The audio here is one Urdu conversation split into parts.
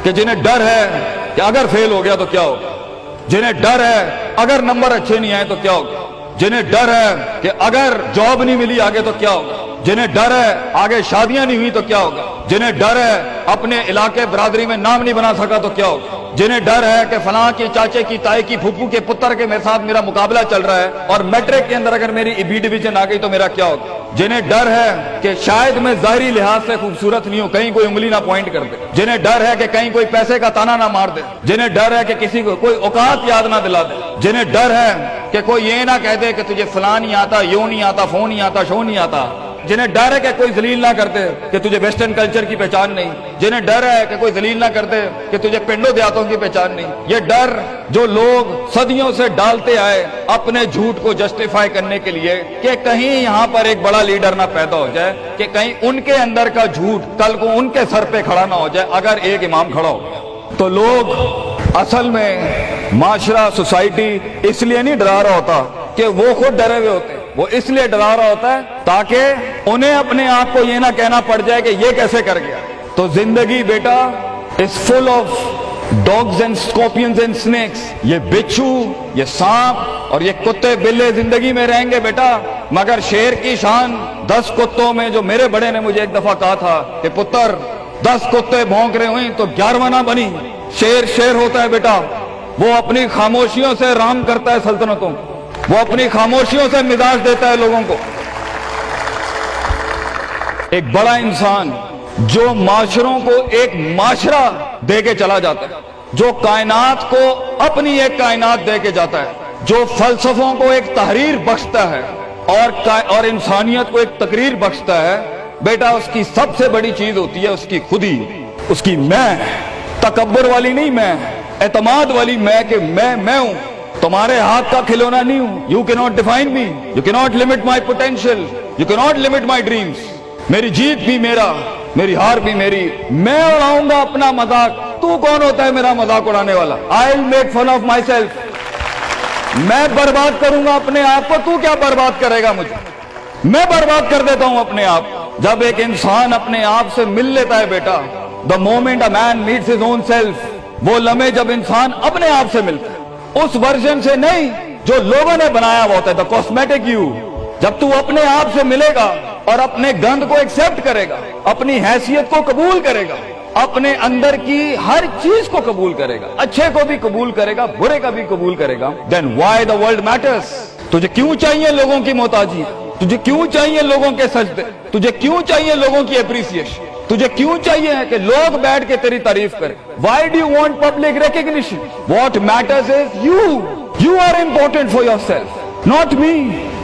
کہ جنہیں ڈر ہے کہ اگر فیل ہو گیا تو کیا ہوگا, جنہیں ڈر ہے اگر نمبر اچھے نہیں آئے تو کیا ہوگا, جنہیں ڈر ہے کہ اگر جاب نہیں ملی آگے تو کیا ہوگا, جنہیں ڈر ہے آگے شادیاں نہیں ہوئی تو کیا ہوگا, جنہیں ڈر ہے اپنے علاقے برادری میں نام نہیں بنا سکا تو کیا ہوگا, جنہیں ڈر ہے کہ فلاں کے چاچے کی تائی کی پھپھو کے پتر کے میرے ساتھ میرا مقابلہ چل رہا ہے اور میٹرک کے اندر اگر میری بی ڈویژن آ گئی تو میرا کیا ہوگا, جنہیں ڈر ہے کہ شاید میں ظاہری لحاظ سے خوبصورت نہیں ہوں, کہیں کوئی انگلی نہ پوائنٹ کر دے, جنہیں ڈر ہے کہ کہیں کوئی پیسے کا تانا نہ مار دے, جنہیں ڈر ہے کہ کسی کو کوئی اوقات یاد نہ دلا دے, جنہیں ڈر ہے کہ کوئی یہ نہ کہہ دے کہ تجھے فلاں نہیں آتا, یوں نہیں آتا, فون نہیں آتا, شو نہیں آتا, جنہیں ڈر ہے کہ کوئی ذلیل نہ کر دے کہ تجھے ویسٹرن کلچر کی پہچان نہیں, جنہیں ڈر ہے کہ کوئی ذلیل نہ کر دے کہ تجھے پنڈوں دیہاتوں کی پہچان نہیں. یہ ڈر جو لوگ صدیوں سے ڈالتے آئے اپنے جھوٹ کو جسٹیفائی کرنے کے لیے کہ کہیں یہاں پر ایک بڑا لیڈر نہ پیدا ہو جائے, کہ کہیں ان کے اندر کا جھوٹ کل کو ان کے سر پہ کھڑا نہ ہو جائے اگر ایک امام کھڑا ہو گیا. تو لوگ اصل میں معاشرہ سوسائٹی اس لیے نہیں ڈرا رہا ہوتا کہ وہ خود ڈرے ہوئے ہوتے, وہ اس لیے ڈرا رہا ہوتا ہے تاکہ انہیں اپنے آپ کو یہ نہ کہنا پڑ جائے کہ یہ کیسے کر گیا. تو زندگی بیٹا is full of dogs and scorpions and snakes. یہ بچھو, یہ سانپ اور یہ کتے بلے زندگی میں رہیں گے بیٹا, مگر شیر کی شان 10 کتوں میں, جو میرے بڑے نے مجھے ایک دفعہ کہا تھا کہ پتر 10 کتے بھونک رہے ہوئیں تو 11واں نہ بنی. شیر شیر ہوتا ہے بیٹا, وہ اپنی خاموشیوں سے رام کرتا ہے سلطنتوں, وہ اپنی خاموشیوں سے مزاج دیتا ہے لوگوں کو. ایک بڑا انسان جو معاشروں کو ایک معاشرہ دے کے چلا جاتا ہے, جو کائنات کو اپنی ایک کائنات دے کے جاتا ہے, جو فلسفوں کو ایک تحریر بخشتا ہے اور انسانیت کو ایک تقریر بخشتا ہے, بیٹا اس کی سب سے بڑی چیز ہوتی ہے اس کی خودی, اس کی میں, تکبر والی نہیں میں, اعتماد والی میں کہ میں ہوں, تمہارے ہاتھ کا کھلونا نہیں ہوں. You cannot define me, you cannot limit my potential, you cannot limit my dreams. میری جیت بھی میرا, میری ہار بھی میری, میں اڑاؤں گا اپنا مذاق, تو کون ہوتا ہے میرا مذاق اڑانے والا. I'll make fun of myself. میں برباد کروں گا اپنے آپ کو, تو کیا برباد کرے گا مجھے, میں برباد کر دیتا ہوں اپنے آپ. جب ایک انسان اپنے آپ سے مل لیتا ہے بیٹا, the moment a man meets his own self, وہ لمحے جب انسان اپنے آپ سے ملتا ہے, اس ورژن سے نہیں جو لوگوں نے بنایا ہوا ہوتا ہے, the cosmetic you. جب تو اپنے آپ سے ملے گا اور اپنے گند کو ایکسپٹ کرے گا, اپنی حیثیت کو قبول کرے گا, اپنے اندر کی ہر چیز کو قبول کرے گا, اچھے کو بھی قبول کرے گا, برے کا بھی قبول کرے گا, then why the world matters. تجھے کیوں چاہیے لوگوں کی محتاجی, تجھے کیوں چاہیے لوگوں کے سجدے, تجھے کیوں چاہیے لوگوں کی اپریسیشن, تجھے کیوں چاہیے کہ لوگ بیٹھ کے تیری تعریف کریں. Why do you want public recognition? What matters is you are important for yourself, not me.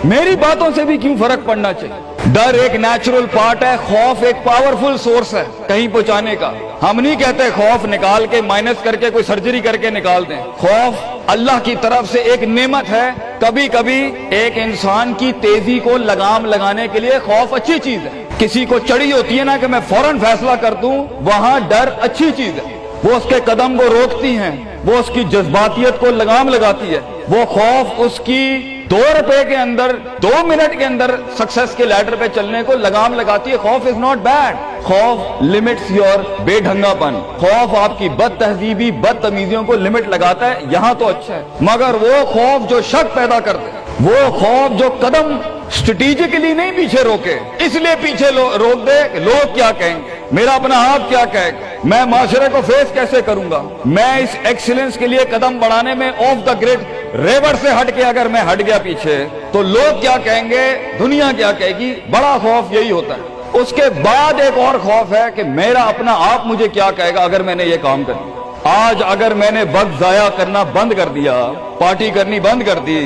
میری باتوں سے بھی کیوں فرق پڑنا چاہیے. ڈر ایک نیچرل پارٹ ہے, خوف ایک پاورفل سورس ہے کہیں پہنچانے کا. ہم نہیں کہتے خوف نکال کے مائنس کر کے کوئی سرجری کر کے نکال دیں. خوف اللہ کی طرف سے ایک نعمت ہے. کبھی کبھی ایک انسان کی تیزی کو لگام لگانے کے لیے خوف اچھی چیز ہے. کسی کو چڑھی ہوتی ہے نا کہ میں فوراً فیصلہ کر دوں, وہاں ڈر اچھی چیز ہے. وہ اس کے قدم کو روکتی ہیں, وہ اس کی جذباتیت کو لگام لگاتی ہے. وہ خوف اس کی 2 روپے کے اندر 2 منٹ کے اندر سکسس کے لیڈر پہ چلنے کو لگام لگاتی ہے. خوف از ناٹ بیڈ. خوف لمٹس یور بے ڈھنگا پن. خوف آپ کی بد تہذیبی بد تمیزیوں کو لمٹ لگاتا ہے, یہاں تو اچھا ہے. مگر وہ خوف جو شک پیدا کرتے, وہ خوف جو قدم اسٹریٹجکلی نہیں پیچھے روکے, اس لیے پیچھے روک دے کہ لوگ کیا کہیں گے, میرا اپنا ہاتھ کیا کہے گا, میں معاشرے کو فیس کیسے کروں گا, میں اس ایکسیلنس کے لیے قدم بڑھانے میں آف دا گریڈ ریور سے ہٹ کے اگر میں ہٹ گیا پیچھے تو لوگ کیا کہیں گے, دنیا کیا کہے گی. بڑا خوف یہی ہوتا ہے. اس کے بعد ایک اور خوف ہے کہ میرا اپنا آپ مجھے کیا کہے گا اگر میں نے یہ کام کر دیا. آج اگر میں نے وقت ضائع کرنا بند کر دیا, پارٹی کرنی بند کر دی,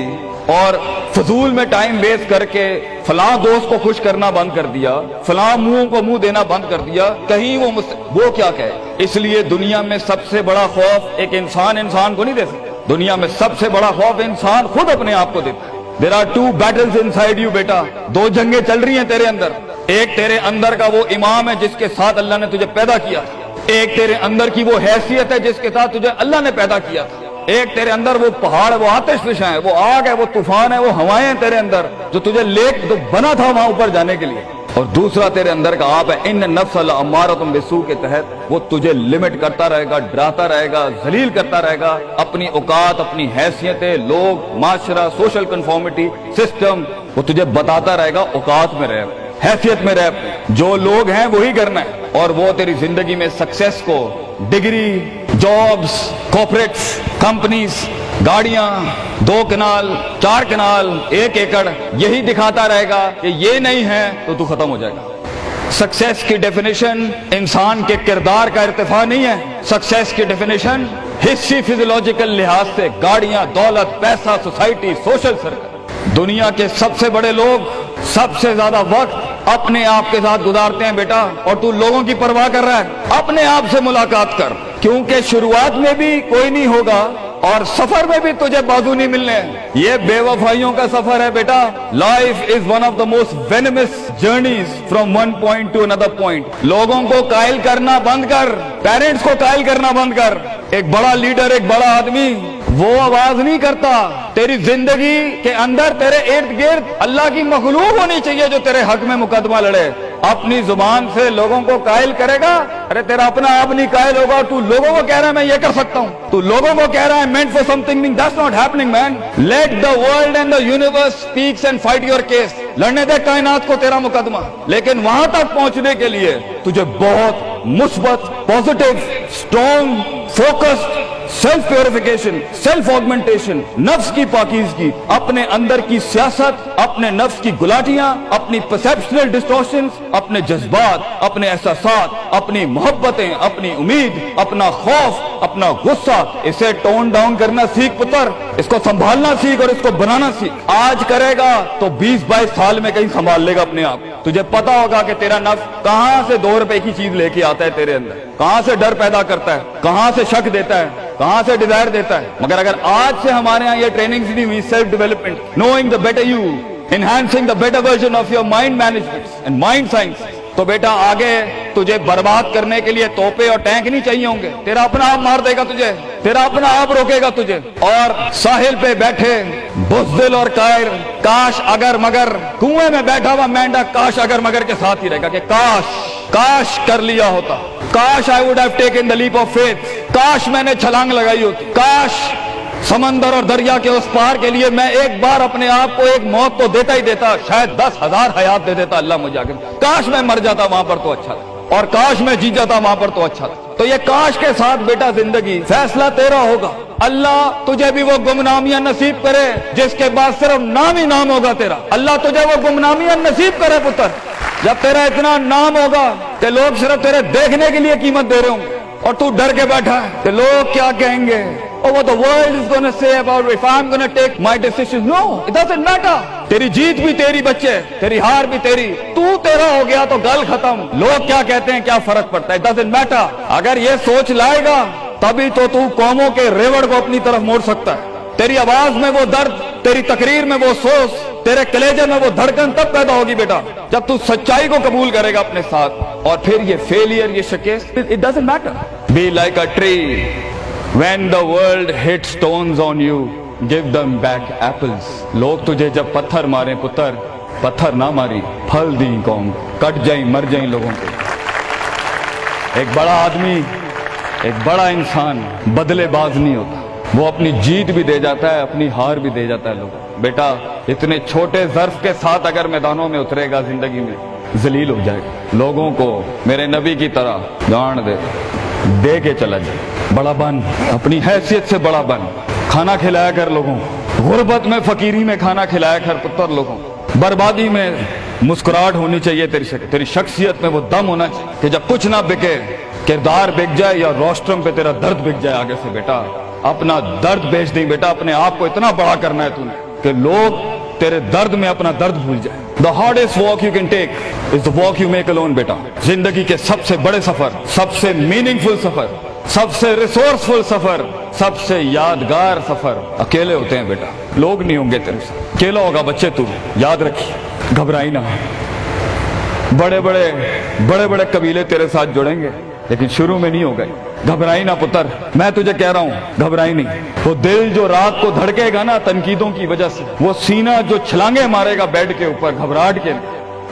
اور فضول میں ٹائم ویسٹ کر کے فلاں دوست کو خوش کرنا بند کر دیا, فلاں منہ کو منہ دینا بند کر دیا, کہیں وہ کیا کہے. اس لیے دنیا میں سب سے بڑا خوف ایک انسان کو نہیں دے سکتا. دنیا میں سب سے بڑا خوف انسان خود اپنے آپ کو دیتا ہے. There are 2 battles inside you بیٹا, 2 جنگیں چل رہی ہیں تیرے اندر. ایک تیرے اندر کا وہ امام ہے جس کے ساتھ اللہ نے تجھے پیدا کیا, ایک تیرے اندر کی وہ حیثیت ہے جس کے ساتھ تجھے اللہ نے پیدا کیا, ایک تیرے اندر وہ پہاڑ, وہ آتش فشاں ہے, وہ آگ ہے, وہ طوفان ہے, وہ ہوائیں ہیں تیرے اندر جو تجھے تو بنا تھا وہاں اوپر جانے کے لیے. اور دوسرا تیرے اندر کا آپ ہے ان نفس لامارۃ بالسوء کے تحت وہ تجھے لمٹ کرتا رہے گا، ڈراتا رہے گا، ذلیل کرتا رہے گا، اپنی اوقات، اپنی حیثیتیں، لوگ، معاشرہ، سوشل کنفارمیٹی، سسٹم، وہ تجھے بتاتا رہے گا اوقات میں رہ، حیثیت میں رہ، جو لوگ ہیں وہی کرنا ہے، اور وہ تیری زندگی میں سکسیس کو، ڈگری، جابز، کارپوریٹس، کمپنیز، گاڑیاں، 2 کنال، 4 کنال، 1 ایکڑ، یہی دکھاتا رہے گا کہ یہ نہیں ہے تو تو ختم ہو جائے گا۔ سکسیس کی ڈیفینیشن انسان کے کردار کا ارتفاع نہیں ہے، سکسیس کی ڈیفینیشن حصی فزیولوجیکل لحاظ سے گاڑیاں، دولت، پیسہ، سوسائٹی، سوشل سرکل۔ دنیا کے سب سے بڑے لوگ سب سے زیادہ وقت اپنے آپ کے ساتھ گزارتے ہیں بیٹا، اور تو لوگوں کی پرواہ کر رہا ہے۔ اپنے آپ سے ملاقات کر، کیونکہ شروعات میں بھی کوئی نہیں ہوگا اور سفر میں بھی تجھے بازو نہیں ملنے۔ یہ بے وفائیوں کا سفر ہے بیٹا۔ Life is one of the most venomous journeys from one point to another point. لوگوں کو قائل کرنا بند کر، پیرنٹس کو قائل کرنا بند کر۔ ایک بڑا لیڈر، ایک بڑا آدمی وہ آواز نہیں کرتا، تیری زندگی کے اندر تیرے ارد گرد اللہ کی مخلوق ہونی چاہیے جو تیرے حق میں مقدمہ لڑے۔ اپنی زبان سے لوگوں کو قائل کرے گا، ارے تیرا اپنا آپ نہیں قائل ہوگا۔ تو لوگوں کو کہہ رہا ہے میں یہ کر سکتا ہوں، تو لوگوں کو کہہ رہا ہے meant for something, that's not happening man. Let the world and the universe speaks and fight your case. لڑنے دے کائنات کو تیرا مقدمہ، لیکن وہاں تک پہنچنے کے لیے تجھے بہت مثبت، positive, strong, focused, self purification, self augmentation, نفس کی پاکیزگی، اپنے اندر کی سیاست، اپنے نفس کی گلاٹیاں، اپنی پرسیپشنل ڈسٹورشنز، اپنے جذبات، اپنے احساسات، اپنی محبتیں، اپنی امید، اپنا خوف، اپنا غصہ، اسے ٹون ڈاؤن کرنا سیکھ پتر، اس کو سنبھالنا سیکھ اور اس کو بنانا سیکھ۔ آج کرے گا تو 20-22 سال میں کہیں سنبھال لے گا اپنے آپ۔ تجھے پتا ہوگا کہ تیرا نفس کہاں سے 2 روپے کی چیز لے کے آتا ہے تیرے اندر، کہاں سے ڈر پیدا کرتا ہے، کہاں سے شک دیتا ہے، کہاں سے ڈیزائر دیتا ہے۔ مگر اگر آج سے ہمارے ہاں یہ ٹریننگ نہیں ہوئی، self development, knowing the better you, enhancing the better version of your mind management and mind science, تو بیٹا آگے تجھے برباد کرنے کے لیے توپے اور ٹینک نہیں چاہیے ہوں گے، تیرا اپنا آپ مار دے گا تجھے، تیرا اپنا آپ روکے گا تجھے۔ اور ساحل پہ بیٹھے بزدل اور قائر، کاش اگر مگر، کنویں میں بیٹھا ہوا مینڈک کاش اگر مگر کے ساتھ ہی رہے گا کہ کاش کر لیا ہوتا، کاش I would have taken the leap of faith، کاش میں نے چھلانگ لگائی ہوتی، کاش سمندر اور دریا کے اس پار کے لیے میں ایک بار اپنے آپ کو ایک موت تو دیتا ہی دیتا، شاید 10,000 حیات دے دیتا اللہ مجھے آگے، کاش میں مر جاتا وہاں پر تو اچھا تھا، اور کاش میں جی جاتا وہاں پر تو اچھا تھا۔ تو یہ کاش کے ساتھ بیٹا زندگی، فیصلہ تیرا ہوگا۔ اللہ تجھے بھی وہ گمنامیاں نصیب کرے جس کے بعد صرف نام ہی نام ہوگا تیرا، اللہ تجھے وہ گمنامیاں نصیب کرے پتر، جب تیرا اتنا نام ہوگا کہ لوگ صرف تیرے دیکھنے کے لیے قیمت دے رہے ہوں گے، اور تو ڈر کے بیٹھا ہے کہ لوگ کیا کہیں گے، or what the world is going to say about if I'm going to take my decisions. No, it doesn't matter. تیری جیت بھی تیری بچے، تیری ہار بھی تیری، تو تیرا ہو گیا تو گل ختم، لوگ کیا کہتے ہیں کیا فرق پڑتا ہے، it doesn't matter۔ اگر یہ سوچ لائے گا تبھی تو قوموں کے ریوڑ کو اپنی طرف موڑ سکتا ہے۔ تیری آواز میں وہ درد، تیری تقریر میں وہ سوز، تیرے کلیجے میں وہ دھڑکن تب پیدا ہوگی بیٹا جب تو سچائی کو قبول کرے گا اپنے ساتھ، اور پھر یہ فیلئر، یہ شکست، it doesn't matter۔ Be like a tree when the world hits stones on you, give them back apples۔ لوگ تجھے جب پتھر ماریں پتر، پتھر نہ ماری، پھل دیں قوم، کٹ جائیں مر جائیں لوگوں کو۔ ایک بڑا آدمی، ایک بڑا انسان بدلے باز نہیں ہوتا، وہ اپنی جیت بھی دے جاتا ہے، اپنی ہار بھی دے جاتا ہے لوگوں۔ بیٹا اتنے چھوٹے ظرف کے ساتھ اگر میدانوں میں اترے گا زندگی میں، ذلیل ہو جائے گا، لوگوں کو میرے نبی کی طرح گانڈ دے کے چلا جائے، بڑا بن، اپنی حیثیت سے بڑا بن، کھانا کھلایا کر لوگوں، غربت میں فقیری میں کھانا کھلایا کر پتر لوگوں، بربادی میں مسکراہٹ ہونی چاہیے تیری شخصیت میں وہ دم ہونا چاہیے کہ جب کچھ نہ بکے، کردار بک جائے یا روسٹرم پہ تیرا درد بک جائے آگے سے، بیٹا اپنا درد بیچ دیں بیٹا، اپنے آپ کو اتنا بڑا کرنا ہے تو نے کہ لوگ تیرے درد میں اپنا درد بھول جائے۔ The hardest walk you can take is the walk you make alone بیٹا۔ زندگی کے سب سے بڑے سفر، سب سے میننگ فل سفر، سب سے ریسورسفل سفر، سب سے یادگار سفر اکیلے ہوتے ہیں بیٹا، لوگ نہیں ہوں گے تیرے ساتھ، اکیلا ہوگا بچے تو، یاد رکھیے، گھبرائی نہ۔ بڑے بڑے قبیلے تیرے ساتھ جڑیں گے لیکن شروع میں نہیں ہو گئے، گھبرائی نہ پتر، میں تجھے کہہ رہا ہوں گھبرائی نہیں۔ وہ دل جو رات کو دھڑکے گا نا تنقیدوں کی وجہ سے، وہ سینہ جو چھلانگے مارے گا بیڈ کے اوپر گھبراہٹ کے،